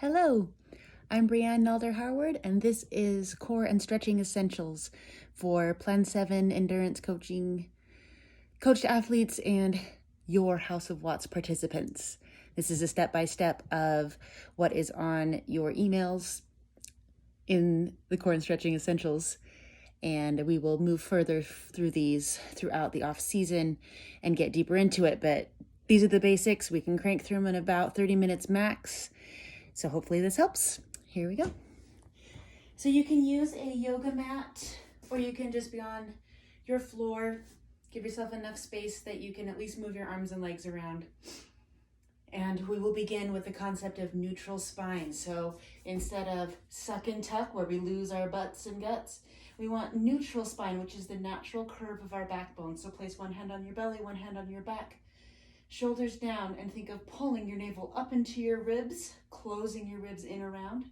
Hello, I'm Brianne Nalder-Harward, and this is Core and Stretching Essentials for Plan 7 endurance coaching, coached athletes, and your House of Watts participants. This is a step-by-step of what is on your emails in the Core and Stretching Essentials, and we will move further through these throughout the off season and get deeper into it, but these are the basics. We can crank through them in about 30 minutes max. So hopefully this helps. Here we go. So you can use a yoga mat, or you can just be on your floor. Give yourself enough space that you can at least move your arms and legs around. And we will begin with the concept of neutral spine. So instead of suck and tuck, where we lose our butts and guts, we want neutral spine, which is the natural curve of our backbone. So place one hand on your belly, one hand on your back. Shoulders down, and think of pulling your navel up into your ribs, closing your ribs in around,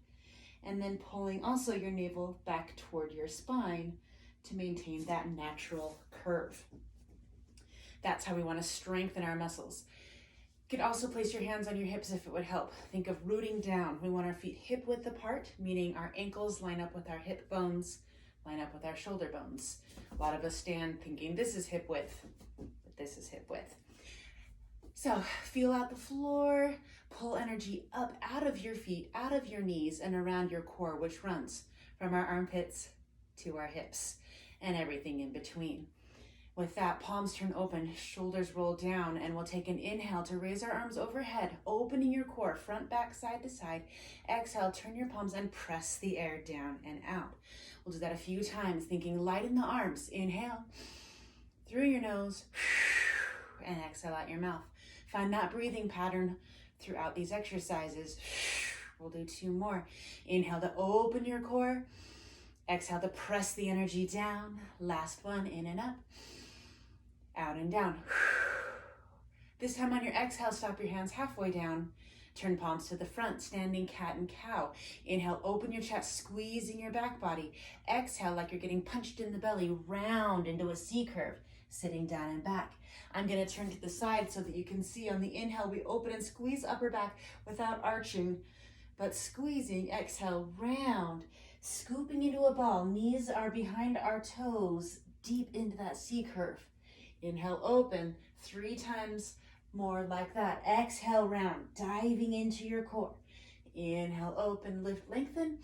and then pulling also your navel back toward your spine to maintain that natural curve. That's how we want to strengthen our muscles. You could also place your hands on your hips if it would help. Think of rooting down. We want our feet hip width apart, meaning our ankles line up with our hip bones, line up with our shoulder bones. A lot of us stand thinking this is hip width, but this is hip width. So feel out the floor, pull energy up out of your feet, out of your knees, and around your core, which runs from our armpits to our hips and everything in between. With that, palms turn open, shoulders roll down, and we'll take an inhale to raise our arms overhead, opening your core, front, back, side to side. Exhale, turn your palms and press the air down and out. We'll do that a few times, thinking light in the arms. Inhale through your nose and exhale out your mouth. Find that breathing pattern throughout these exercises. We'll do two more. Inhale to open your core. Exhale to press the energy down. Last one, in and up. Out and down. This time on your exhale, stop your hands halfway down. Turn palms to the front, standing cat and cow. Inhale, open your chest, squeezing your back body. Exhale like you're getting punched in the belly, round into a C curve, sitting down and back. I'm going to turn to the side so that you can see on the inhale, we open and squeeze upper back without arching, but squeezing. Exhale, round, scooping into a ball. Knees are behind our toes, deep into that C curve. Inhale, open, 3 times more like that. Exhale, round, diving into your core. Inhale, open, lift, lengthen.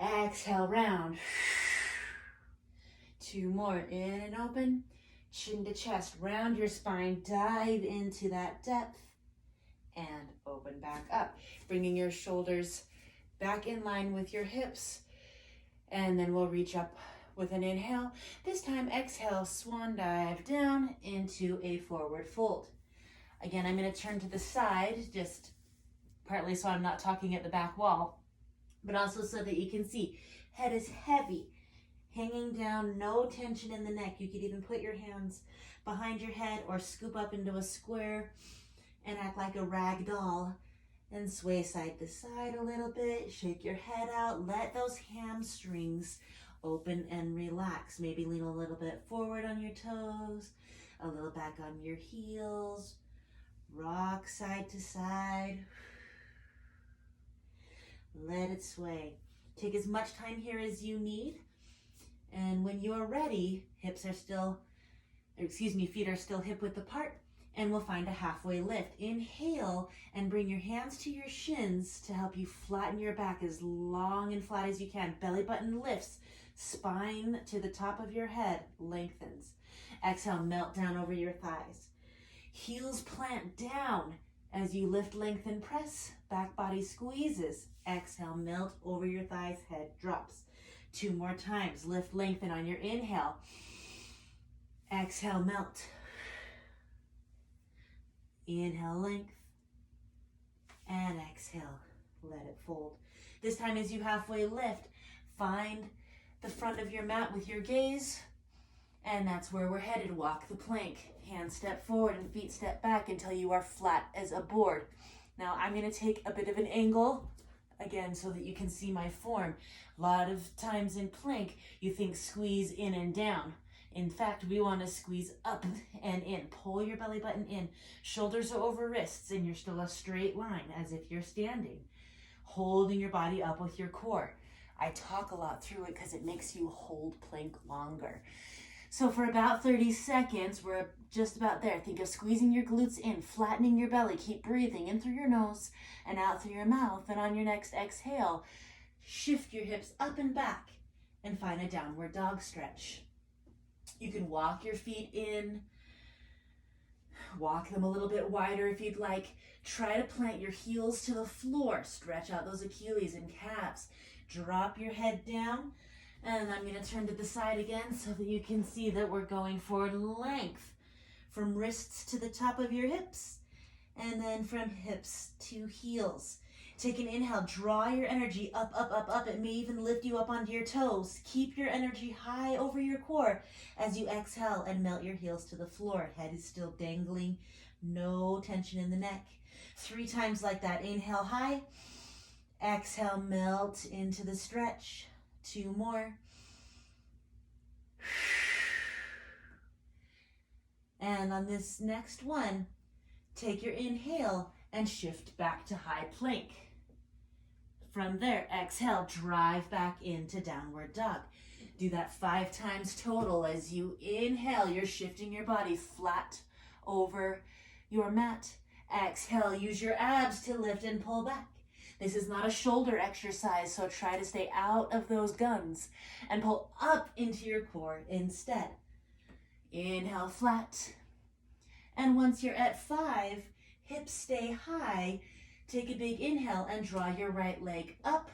Exhale, round. 2 more, in and open. Chin to chest, round your spine, dive into that depth, and open back up. Bringing your shoulders back in line with your hips, and then we'll reach up with an inhale. This time, exhale, swan dive down into a forward fold. Again, I'm going to turn to the side, just partly so I'm not talking at the back wall, but also so that you can see. Head is heavy, hanging down, no tension in the neck. You could even put your hands behind your head or scoop up into a square and act like a rag doll and sway side to side a little bit. Shake your head out. Let those hamstrings open and relax. Maybe lean a little bit forward on your toes, a little back on your heels. Rock side to side. Let it sway. Take as much time here as you need. And when you're ready, feet are still hip width apart, and we'll find a halfway lift. Inhale and bring your hands to your shins to help you flatten your back as long and flat as you can. Belly button lifts, spine to the top of your head lengthens. Exhale, melt down over your thighs. Heels plant down as you lift, lengthen, press. Back body squeezes. Exhale, melt over your thighs, head drops. 2 more times. Lift, lengthen on your inhale. Exhale, melt. Inhale, length. And exhale, let it fold. This time as you halfway lift, find the front of your mat with your gaze. And that's where we're headed. Walk the plank. Hands step forward and feet step back until you are flat as a board. Now I'm going to take a bit of an angle again so that you can see my form. A lot of times in plank, you think squeeze in and down. In fact, we want to squeeze up and in. Pull your belly button in. Shoulders are over wrists, and you're still a straight line as if you're standing. holding your body up with your core. I talk a lot through it because it makes you hold plank longer. So for about 30 seconds, we're just about there. Think of squeezing your glutes in, flattening your belly. Keep breathing in through your nose and out through your mouth. And on your next exhale, shift your hips up and back and find a downward dog stretch. You can walk your feet in, walk them a little bit wider if you'd like. Try to plant your heels to the floor. Stretch out those Achilles and calves. Drop your head down. And I'm going to turn to the side again so that you can see that we're going for length from wrists to the top of your hips and then from hips to heels. Take an inhale, draw your energy up, up, up, up. It may even lift you up onto your toes. Keep your energy high over your core as you exhale and melt your heels to the floor. Head is still dangling, no tension in the neck. 3 times like that. Inhale high, exhale, melt into the stretch. 2 more. And on this next one, take your inhale and shift back to high plank. From there, exhale, drive back into downward dog. Do that 5 times total. As you inhale, you're shifting your body flat over your mat. Exhale, use your abs to lift and pull back. This is not a shoulder exercise, so try to stay out of those guns and pull up into your core instead. Inhale, flat. And once you're at 5, hips stay high. Take a big inhale and draw your right leg up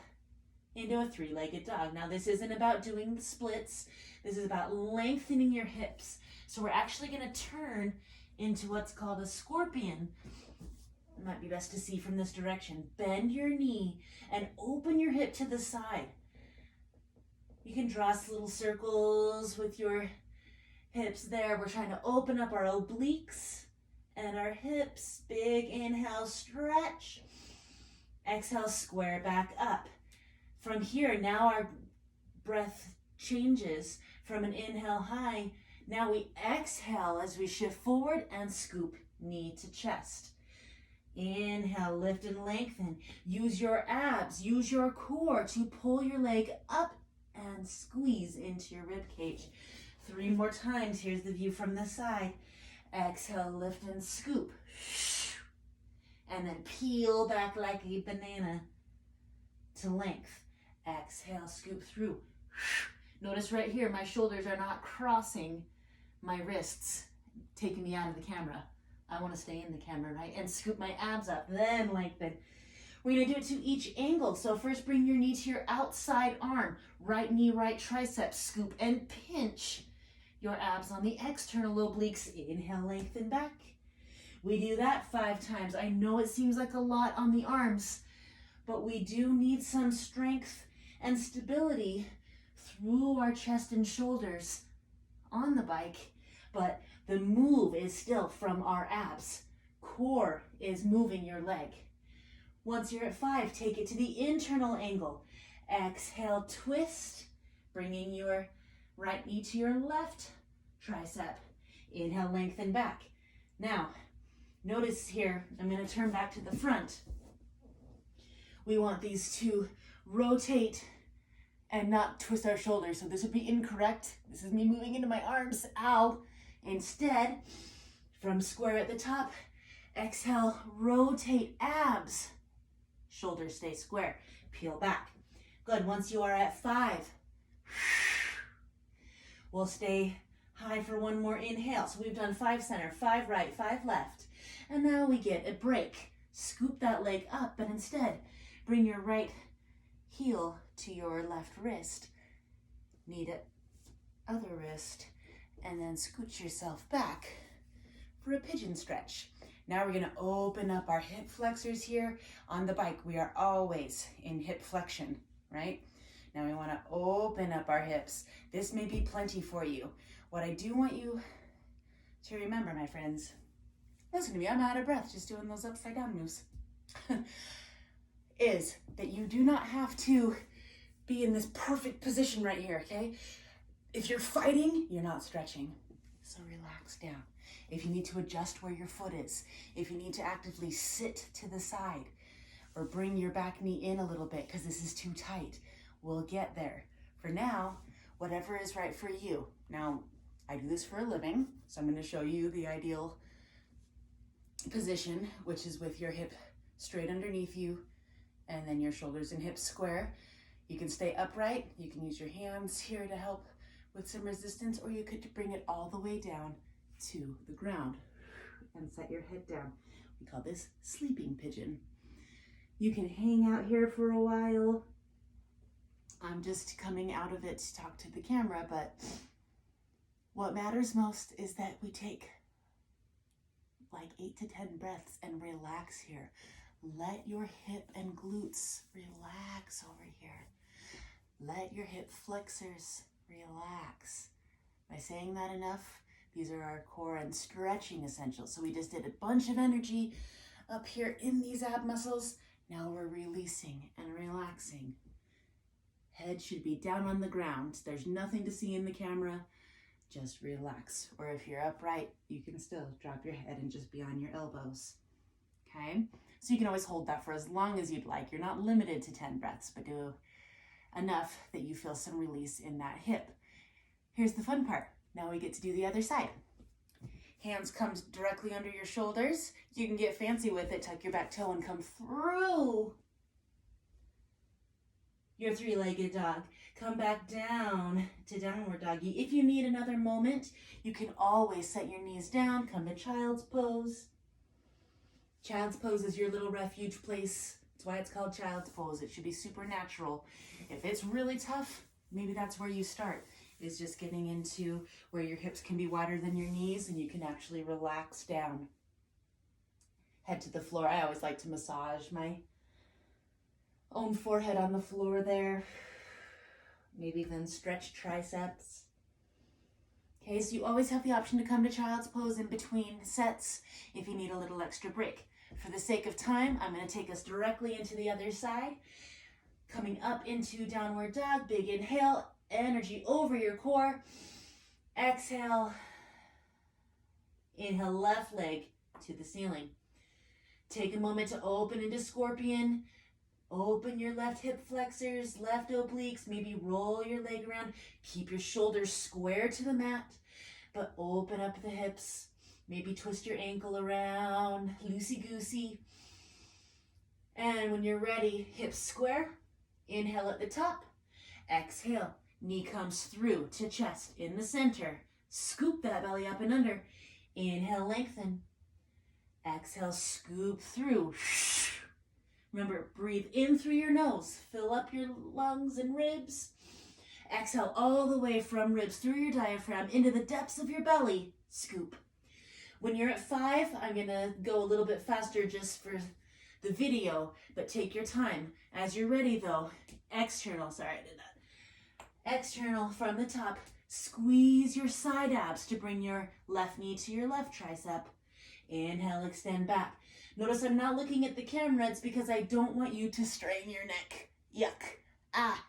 into a 3-legged dog. Now, this isn't about doing the splits. This is about lengthening your hips. So we're actually going to turn into what's called a scorpion. It might be best to see from this direction. Bend your knee and open your hip to the side. You can draw little circles with your hips there. We're trying to open up our obliques and our hips. Big inhale, stretch. Exhale, square back up. From here, now our breath changes from an inhale high. Now we exhale as we shift forward and scoop knee to chest. Inhale, lift and lengthen. Use your abs, use your core to pull your leg up and squeeze into your rib cage. 3 more times. Here's the view from the side. Exhale, lift and scoop. And then peel back like a banana to length. Exhale, scoop through. Notice right here, my shoulders are not crossing my wrists, taking me out of the camera. I want to stay in the camera, right? And scoop my abs up, then lengthen. We're going to do it to each angle. So first bring your knee to your outside arm. Right knee, right tricep. Scoop and pinch your abs on the external obliques. Inhale, lengthen back. We do that 5 times. I know it seems like a lot on the arms, but we do need some strength and stability through our chest and shoulders on the bike, but the move is still from our abs. Core is moving your leg. Once you're at 5, take it to the internal angle. Exhale, twist, bringing your right knee to your left tricep. Inhale, lengthen back. Now, notice here, I'm going to turn back to the front. We want these to rotate and not twist our shoulders. So this would be incorrect. This is me moving into my arms. Ow. Instead, from square at the top, exhale, rotate abs. Shoulders stay square. Peel back. Good. Once you are at 5, we'll stay high for 1 more inhale. So we've done 5 center, 5 right, 5 left. And now we get a break. Scoop that leg up, but instead, bring your right heel to your left wrist. Knee to other wrist. And then scooch yourself back for a pigeon stretch. Now we're going to open up our hip flexors here. On the bike, we are always in hip flexion, right? Now we want to open up our hips. This may be plenty for you. What I do want you to remember, my friends, listen to me, I'm out of breath just doing those upside down moves, is that you do not have to be in this perfect position right here, okay? If you're fighting, you're not stretching. So relax down. If you need to adjust where your foot is, if you need to actively sit to the side, or bring your back knee in a little bit because this is too tight. We'll get there. For now, whatever is right for you. Now, I do this for a living, so I'm going to show you the ideal position, which is with your hip straight underneath you and then your shoulders and hips square. You can stay upright. You can use your hands here to help with some resistance, or you could bring it all the way down to the ground and set your head down. We call this sleeping pigeon. You can hang out here for a while. I'm just coming out of it to talk to the camera, but what matters most is that we take like 8 to 10 breaths and relax here. Let your hip and glutes relax over here. Let your hip flexors relax. Am I saying that enough? These are our core and stretching essentials. So we just did a bunch of energy up here in these ab muscles. Now we're releasing and relaxing. Head should be down on the ground. There's nothing to see in the camera. Just relax. Or if you're upright, you can still drop your head and just be on your elbows. Okay? So you can always hold that for as long as you'd like. You're not limited to 10 breaths, but do enough that you feel some release in that hip. Here's the fun part. Now we get to do the other side. Hands come directly under your shoulders. You can get fancy with it. Tuck your back toe and come through your three-legged dog. Come back down to downward doggy. If you need another moment, you can always set your knees down. Come to child's pose. Child's pose is your little refuge place. That's why it's called child's pose. It should be supernatural. If it's really tough, maybe that's where you start, is just getting into where your hips can be wider than your knees and you can actually relax down. Head to the floor. I always like to massage my own forehead on the floor there. Maybe then stretch triceps. Okay, so you always have the option to come to child's pose in between sets if you need a little extra break. For the sake of time, I'm going to take us directly into the other side. Coming up into downward dog, big inhale, energy over your core. Exhale, inhale left leg to the ceiling. Take a moment to open into scorpion. Open your left hip flexors, left obliques, maybe roll your leg around. Keep your shoulders square to the mat, but open up the hips. Maybe twist your ankle around, loosey-goosey. And when you're ready, hips square. Inhale at the top. Exhale, knee comes through to chest in the center. Scoop that belly up and under. Inhale, lengthen. Exhale, scoop through. Remember, breathe in through your nose. Fill up your lungs and ribs. Exhale all the way from ribs through your diaphragm into the depths of your belly. Scoop. When you're at 5, I'm going to go a little bit faster just for the video, but take your time. As you're ready though, external, sorry I did that. External from the top. Squeeze your side abs to bring your left knee to your left tricep. Inhale, extend back. Notice I'm not looking at the camera. It's because I don't want you to strain your neck. Yuck. Ah.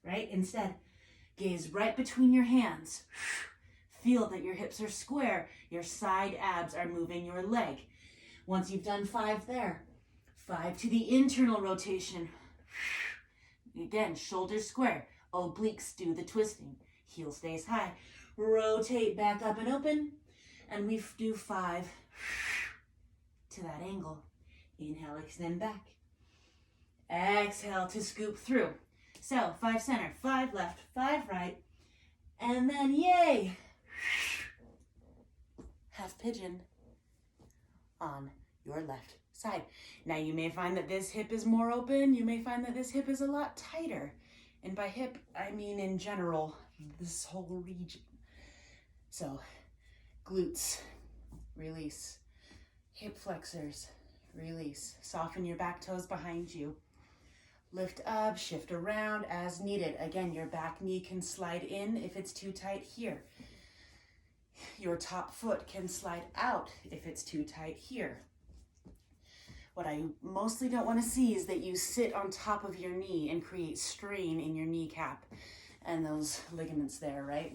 Right? Instead, gaze right between your hands. Feel that your hips are square. Your side abs are moving your leg. Once you've done 5 there, 5 to the internal rotation. Again, shoulders square. Obliques do the twisting. Heel stays high. Rotate back up and open. And we do 5 to that angle. Inhale, extend back. Exhale to scoop through. So 5 center, 5 left, 5 right. And then yay! Half pigeon on your left side. Now you may find that this hip is more open. You may find that this hip is a lot tighter. And by hip, I mean in general, this whole region. So glutes, release. Hip flexors, release. Soften your back toes behind you. Lift up, shift around as needed. Again, your back knee can slide in if it's too tight here. Your top foot can slide out if it's too tight here. What I mostly don't want to see is that you sit on top of your knee and create strain in your kneecap and those ligaments there, right?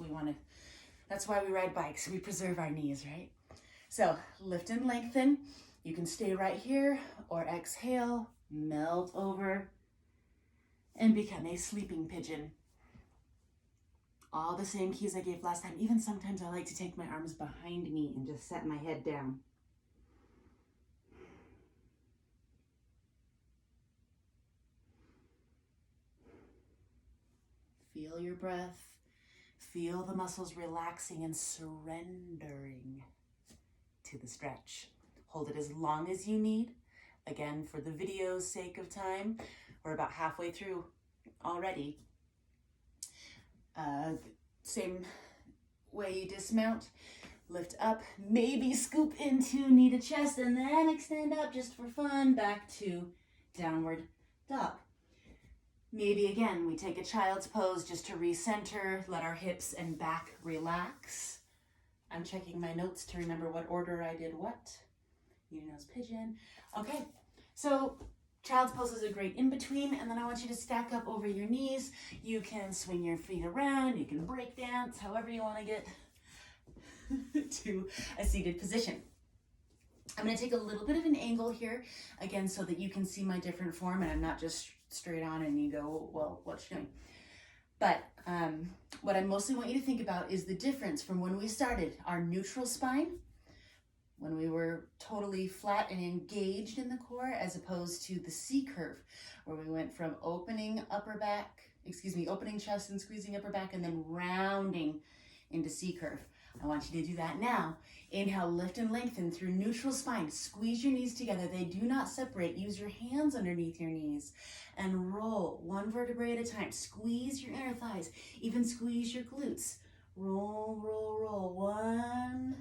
That's why we ride bikes. We preserve our knees, right? So lift and lengthen. You can stay right here or exhale, melt over, and become a sleeping pigeon. All the same keys I gave last time. Even sometimes I like to take my arms behind me and just set my head down. Feel your breath. Feel the muscles relaxing and surrendering to the stretch. Hold it as long as you need. Again, for the video's sake of time, we're about halfway through already. Same way you dismount. Lift up, maybe scoop into knee to chest, and then extend up just for fun, back to downward dog. Maybe again, we take a child's pose just to recenter, let our hips and back relax. I'm checking my notes to remember what order I did what. Nose pigeon. Okay, so child's pose is a great in-between, and then I want you to stack up over your knees. You can swing your feet around, you can break dance, however you want to get to a seated position. I'm going to take a little bit of an angle here, again, so that you can see my different form, and I'm not just straight on and you go, well, what you doing? But what I mostly want you to think about is the difference from when we started our neutral spine, when we were totally flat and engaged in the core, as opposed to the C curve, where we went from opening chest and squeezing upper back, and then rounding into C curve. I want you to do that now. Inhale, lift and lengthen through neutral spine. Squeeze your knees together. They do not separate. Use your hands underneath your knees and roll one vertebrae at a time. Squeeze your inner thighs. Even squeeze your glutes. Roll, roll, roll. One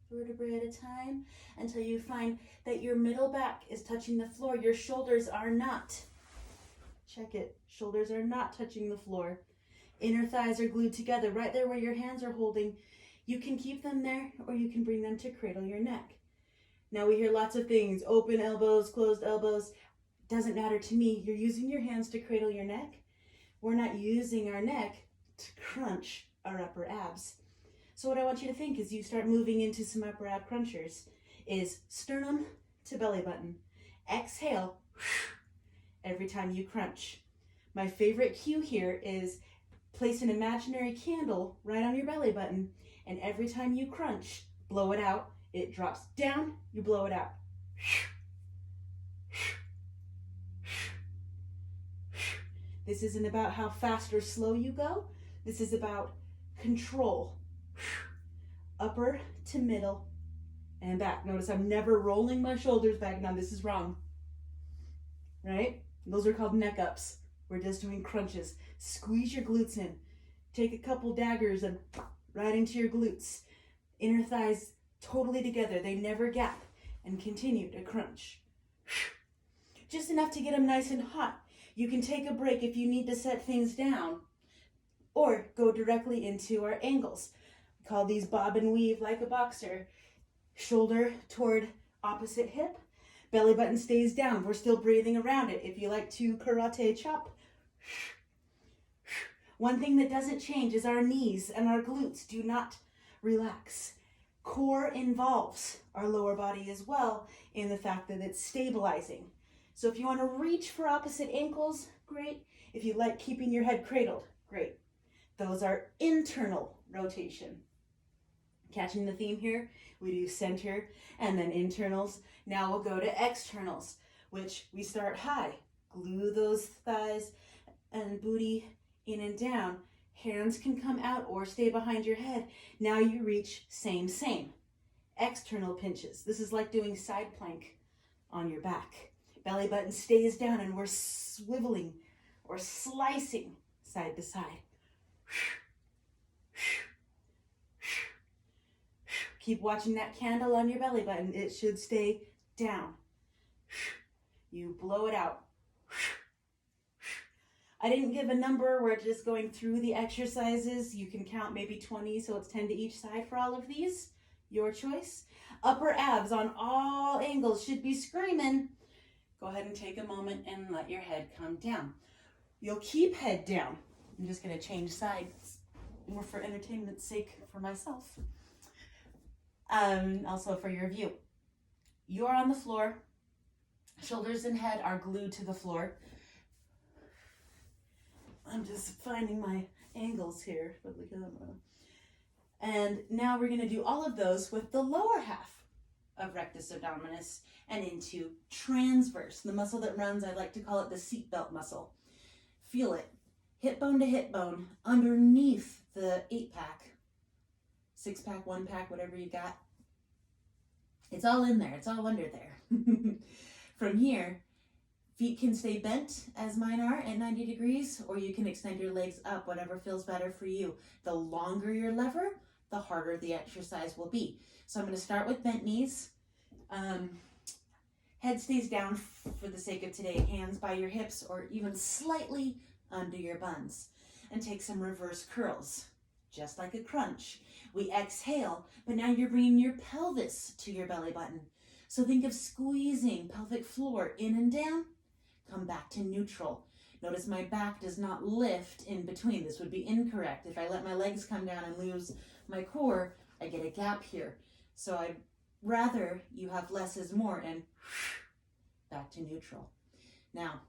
vertebrae at a time until you find that your middle back is touching the floor. Your shoulders are not. Check it. Shoulders are not touching the floor. Inner thighs are glued together right there where your hands are holding. You can keep them there, or you can bring them to cradle your neck. Now we hear lots of things, open elbows, closed elbows. Doesn't matter to me. You're using your hands to cradle your neck. We're not using our neck to crunch our upper abs. So what I want you to think as you start moving into some upper ab crunchers is sternum to belly button. Exhale every time you crunch. My favorite cue here is place an imaginary candle right on your belly button, and every time you crunch, blow it out. It drops down, you blow it out. This isn't about how fast or slow you go. This is about control. Upper to middle and back. Notice I'm never rolling my shoulders back. Now this is wrong, right? Those are called neck ups. We're just doing crunches. Squeeze your glutes in. Take a couple daggers and right into your glutes. Inner thighs totally together. They never gap. And continue to crunch. Just enough to get them nice and hot. You can take a break if you need to set things down, or go directly into our angles. We call these bob and weave like a boxer. Shoulder toward opposite hip. Belly button stays down. We're still breathing around it. If you like to karate chop. One thing that doesn't change is our knees and our glutes do not relax. Core involves our lower body as well in the fact that it's stabilizing. So if you want to reach for opposite ankles, great. If you like keeping your head cradled, great. Those are internal rotation. Catching the theme here? We do center and then internals. Now we'll go to externals, which we start high. Glue those thighs and booty in and down. Hands can come out or stay behind your head. Now you reach same. External pinches. This is like doing side plank on your back. Belly button stays down and we're swiveling or slicing side to side. Keep watching that candle on your belly button. It should stay down. You blow it out. I didn't give a number. We're just going through the exercises. You can count maybe 20, so it's 10 to each side for all of these. Your choice. Upper abs on all angles should be screaming. Go ahead and take a moment and let your head come down. You'll keep head down. I'm just going to change sides, more for entertainment's sake for myself. Also for your view. you're on the floor. Shoulders and head are glued to the floor. I'm just finding my angles here. And now we're going to do all of those with the lower half of rectus abdominis and into transverse, the muscle that runs, I like to call it the seatbelt muscle. Feel it, hip bone to hip bone, underneath the 8-pack, 6-pack, 1-pack, whatever you got. It's all in there, it's all under there. From here, feet can stay bent as mine are at 90 degrees, or you can extend your legs up, whatever feels better for you. The longer your lever, the harder the exercise will be. So I'm going to start with bent knees. Head stays down for the sake of today. Hands by your hips or even slightly under your buns. And take some reverse curls, just like a crunch. We exhale, but now you're bringing your pelvis to your belly button. So think of squeezing pelvic floor in and down. Come back to neutral. Notice my back does not lift in between. This would be incorrect. If I let my legs come down and lose my core, I get a gap here. So I'd rather you have less is more and back to neutral. Now,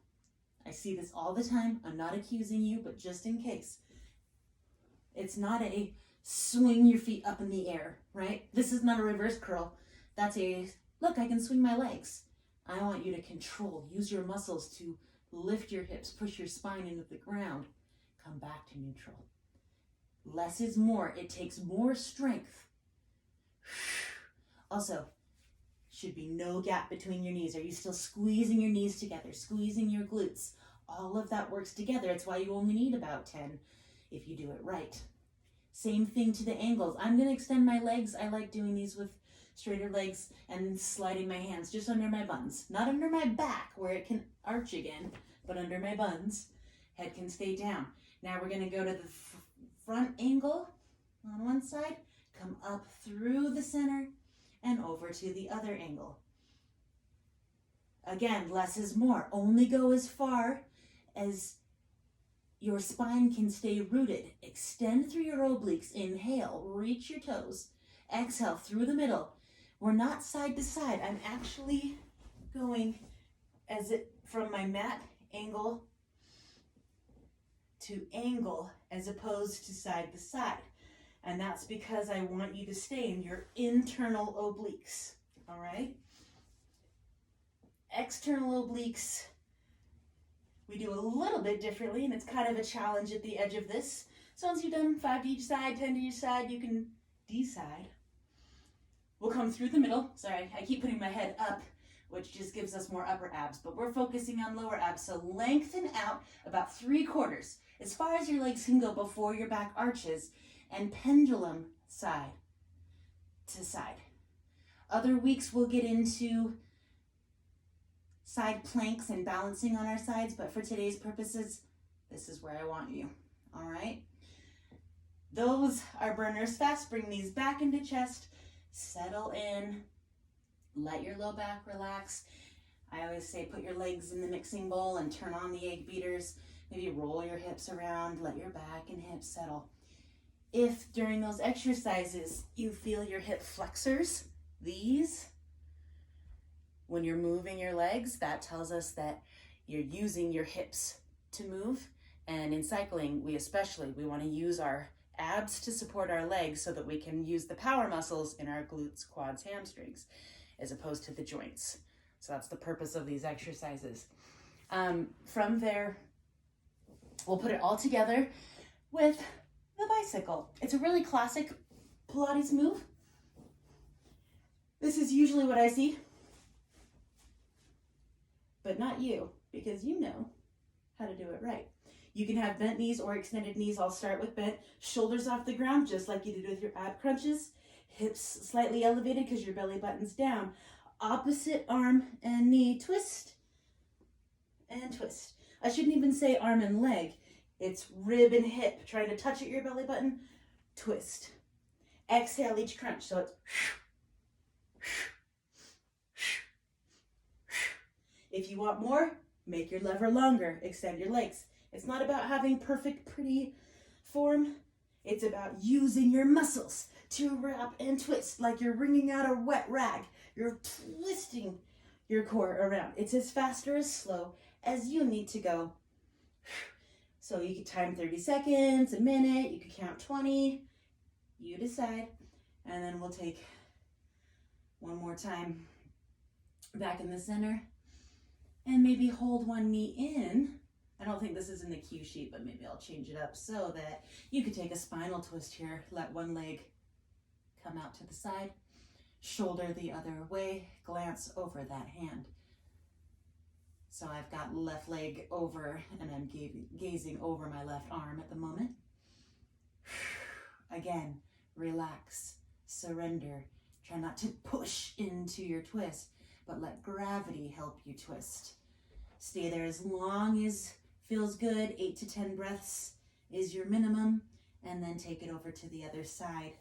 I see this all the time. I'm not accusing you, but just in case. It's not a swing your feet up in the air, right? This is not a reverse curl. That's a, look, I can swing my legs. I want you to control. Use your muscles to lift your hips, push your spine into the ground. Come back to neutral. Less is more. It takes more strength. Also, should be no gap between your knees. Are you still squeezing your knees together, squeezing your glutes? All of that works together. It's why you only need about 10 if you do it right. Same thing to the angles. I'm going to extend my legs. I like doing these with straighter legs and sliding my hands just under my buns. Not under my back where it can arch again, but under my buns. Head can stay down. Now we're going to go to the front angle on one side, come up through the center and over to the other angle. Again, less is more. Only go as far as your spine can stay rooted. Extend through your obliques. Inhale, reach your toes. Exhale through the middle. We're not side to side. I'm actually going from my mat angle to angle as opposed to side to side. And that's because I want you to stay in your internal obliques. All right? External obliques, we do a little bit differently, and it's kind of a challenge at the edge of this. So once you've done 5 to each side, 10 to each side, you can decide. We'll come through the middle. Sorry, I keep putting my head up, which just gives us more upper abs, but we're focusing on lower abs. So lengthen out about 3/4, as far as your legs can go before your back arches, and pendulum side to side. Other weeks we'll get into side planks and balancing on our sides, but for today's purposes, this is where I want you, all right? Those are burners fast. Bring these back into chest, settle in, let your low back relax. I always say put your legs in the mixing bowl and turn on the egg beaters. Maybe roll your hips around, let your back and hips settle. If during those exercises you feel your hip flexors, these, when you're moving your legs, that tells us that you're using your hips to move. And in cycling, we want to use our abs to support our legs so that we can use the power muscles in our glutes, quads, hamstrings, as opposed to the joints. So that's the purpose of these exercises. From there, we'll put it all together with the bicycle. It's a really classic Pilates move. This is usually what I see, but not you, because you know how to do it right. You can have bent knees or extended knees. I'll start with bent. Shoulders off the ground, just like you did with your ab crunches. Hips slightly elevated because your belly button's down. Opposite arm and knee, twist and twist. I shouldn't even say arm and leg. It's rib and hip, trying to touch at your belly button, twist. Exhale each crunch, so it's if you want more, make your lever longer, extend your legs. It's not about having perfect, pretty form. It's about using your muscles to wrap and twist like you're wringing out a wet rag. You're twisting your core around. It's as fast or as slow as you need to go. So you could time 30 seconds, a minute, you could count 20, you decide. And then we'll take one more time back in the center and maybe hold one knee in. I don't think this is in the cue sheet, but maybe I'll change it up so that you could take a spinal twist here. Let one leg come out to the side, shoulder the other way, glance over that hand. So I've got left leg over and I'm gazing over my left arm at the moment. Again, relax, surrender. Try not to push into your twist, but let gravity help you twist. Stay there as long as feels good. 8 to 10 breaths is your minimum, and then take it over to the other side.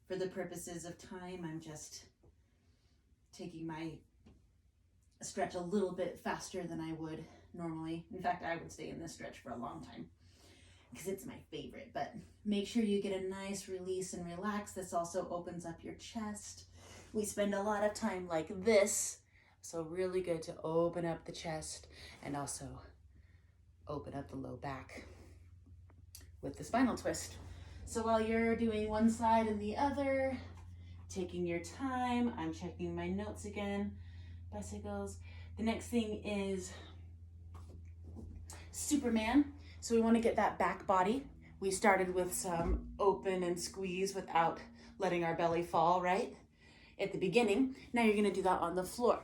For the purposes of time, I'm just taking my stretch a little bit faster than I would normally. In fact, I would stay in this stretch for a long time because it's my favorite, but make sure you get a nice release and relax. This also opens up your chest. We spend a lot of time like this, so really good to open up the chest and also open up the low back with the spinal twist. So while you're doing one side and the other, taking your time, I'm checking my notes again, bicycles. The next thing is Superman. So we want to get that back body. We started with some open and squeeze without letting our belly fall, right? At the beginning. Now you're going to do that on the floor.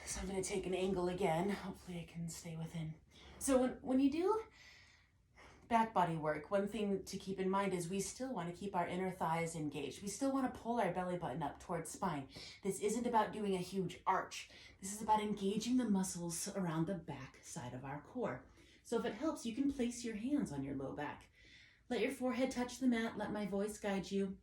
So I'm going to take an angle again. Hopefully I can stay within. So when you do back body work, one thing to keep in mind is we still want to keep our inner thighs engaged. We still want to pull our belly button up towards spine. This isn't about doing a huge arch. This is about engaging the muscles around the back side of our core. So if it helps, you can place your hands on your low back. Let your forehead touch the mat. Let my voice guide you.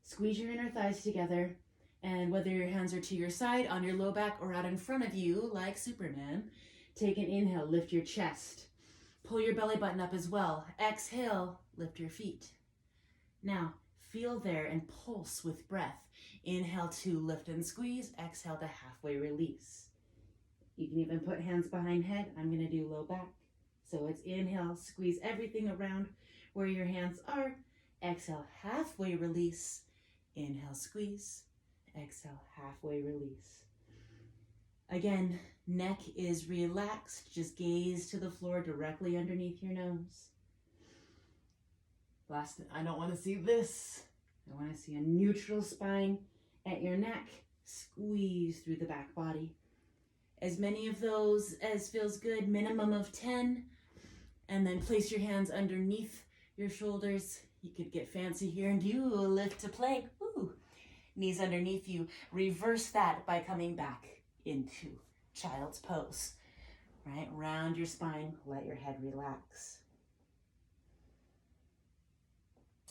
Squeeze your inner thighs together. And whether your hands are to your side, on your low back, or out in front of you, like Superman, take an inhale, lift your chest. Pull your belly button up as well. Exhale, lift your feet. Now, feel there and pulse with breath. Inhale to lift and squeeze. Exhale to halfway release. You can even put hands behind head. I'm going to do low back. So it's inhale, squeeze everything around where your hands are. Exhale, halfway release. Inhale, squeeze. Exhale, halfway release. Again, neck is relaxed. Just gaze to the floor directly underneath your nose. Last, I don't want to see this. I want to see a neutral spine at your neck. Squeeze through the back body. As many of those as feels good, minimum of 10. And then place your hands underneath your shoulders. You could get fancy here and do a lift to plank. Ooh. Knees underneath you. Reverse that by coming back into child's pose. Right? Round your spine. Let your head relax.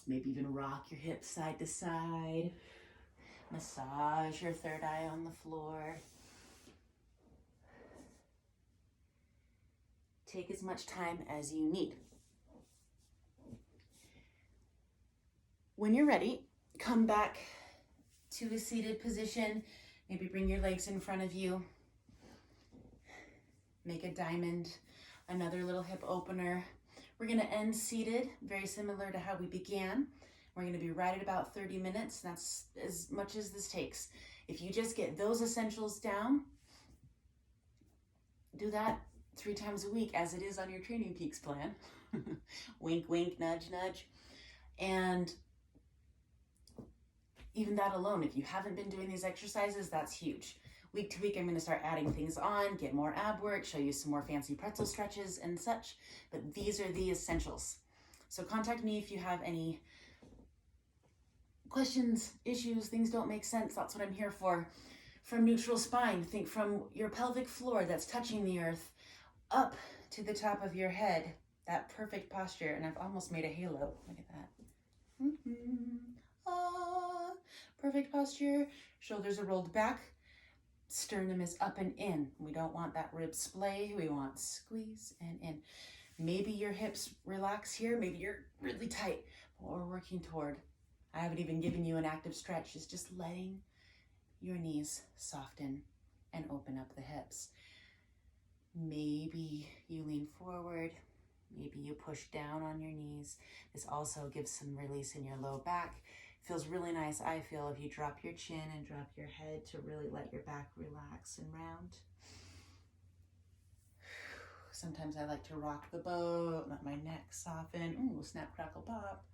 Maybe even rock your hips side to side. Massage your third eye on the floor. Take as much time as you need. When you're ready, come back to a seated position. Maybe bring your legs in front of you. Make a diamond, another little hip opener. We're going to end seated, very similar to how we began. We're going to be right at about 30 minutes. That's as much as this takes. If you just get those essentials down, do that 3 times a week as it is on your Training Peaks plan. Wink, wink, nudge, nudge. And even that alone, if you haven't been doing these exercises, that's huge. Week to week, I'm going to start adding things on, get more ab work, show you some more fancy pretzel stretches and such. But these are the essentials. So contact me if you have any questions, issues, things don't make sense. That's what I'm here for. From neutral spine, think from your pelvic floor that's touching the earth up to the top of your head. That perfect posture. And I've almost made a halo. Look at that. Ah, perfect posture. Shoulders are rolled back. Sternum is up and in. We don't want that rib splay. We want squeeze and in. Maybe your hips relax here, maybe you're really tight. What we're working toward, I haven't even given you an active stretch, is just letting your knees soften and open up the hips. Maybe you lean forward, maybe you push down on your knees. This also gives some release in your low back. Feels really nice, I feel, if you drop your chin and drop your head to really let your back relax and round. Sometimes I like to rock the boat, let my neck soften. Ooh, snap, crackle, pop.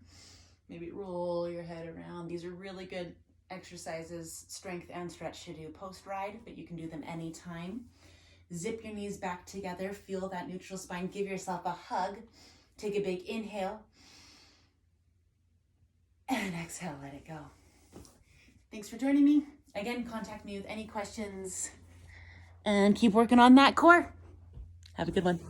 Maybe roll your head around. These are really good exercises, strength and stretch, to do post-ride, but you can do them anytime. Zip your knees back together, feel that neutral spine, give yourself a hug. Take a big inhale. And exhale, let it go. Thanks for joining me. Again, contact me with any questions and keep working on that core. Have a good one.